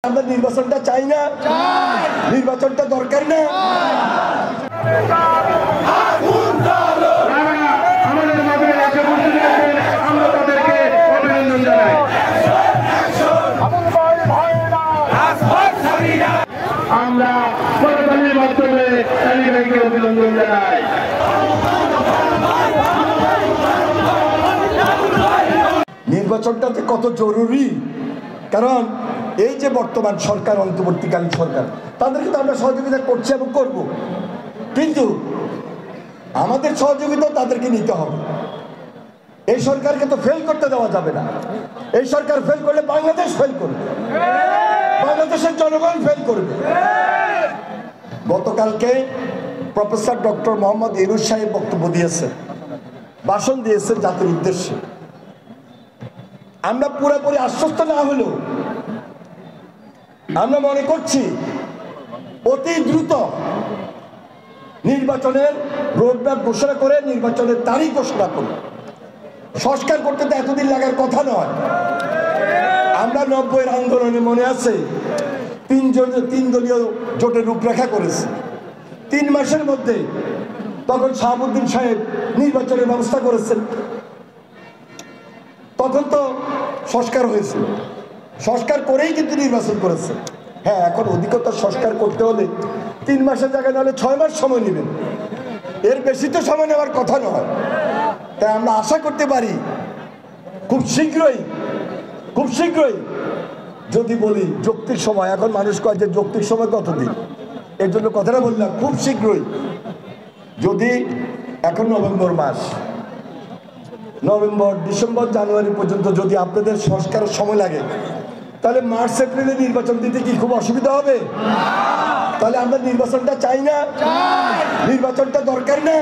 আমরা নির্বাচনটা চাই না, নির্বাচনটা দরকার না। আমাদের মাঝে এসে বসে গেছেন, আমরা তাদেরকে অভিনন্দন জানাই। আমরা সরকারের মাধ্যমে তালিকাকে অভিনন্দন জানাই। নির্বাচনটা যে কত জরুরি, কারণ এই যে বর্তমান সরকার, অন্তর্বর্তীকালীন সরকার, তাদেরকে তো আমরা সহযোগিতা করছি এবং করব, কিন্তু আমাদের সহযোগিতা তাদেরকে নিতে হবে। এই সরকারকে তো ফেল করতে দেওয়া যাবে না। এই সরকার ফেল করলে বাংলাদেশ ফেল করবে, বাংলাদেশের জনগণ ফেল করবে। গতকালকে প্রফেসর ডক্টর মোহাম্মদ ইউনূস সাহেব বক্তব্য দিয়েছেন, ভাষণ দিয়েছেন জাতির উদ্দেশ্যে। আমরা পুরোপুরি আশ্বস্ত না হলেও আমরা মনে করছি অতি দ্রুত নির্বাচনের রোডম্যাপ ঘোষণা করে, নির্বাচনের তারিখ ঘোষণা করে। সংস্কার করতে তো এতদিন লাগার কথা নয়। আমরা 90-এর আন্দোলনে মনে আছে তিন দলীয় জোটের রূপরেখা করেছে। 3 মাসের মধ্যে তখন শাহাবুদ্দিন সাহেব নির্বাচনের ব্যবস্থা করেছেন। তখন তো সংস্কার হয়েছিল, সংস্কার করেই কিন্তু নির্বাচন করেছে। হ্যাঁ, এখন অধিকতর সংস্কার করতে হলে 3 মাসের জায়গায় নাহলে 6 মাস সময় নেবেন, এর বেশি তো সময় নেওয়ার কথা নয়। তাই আমরা আশা করতে পারি খুব শীঘ্রই যদি বলি যৌক্তিক সময়, এখন মানুষ কয় যে যৌক্তিক সময় কতদিন, এর জন্য কথাটা বললাম খুব শীঘ্রই। যদি এখন নভেম্বর মাস, নভেম্বর, ডিসেম্বর, জানুয়ারি পর্যন্ত যদি আপনাদের সংস্কারের সময় লাগে, তাহলে মার্চ এপ্রিলে নির্বাচন দিতে কি খুব অসুবিধা হবে? তাহলে আমরা নির্বাচনটা চাই না, নির্বাচনটা দরকার না।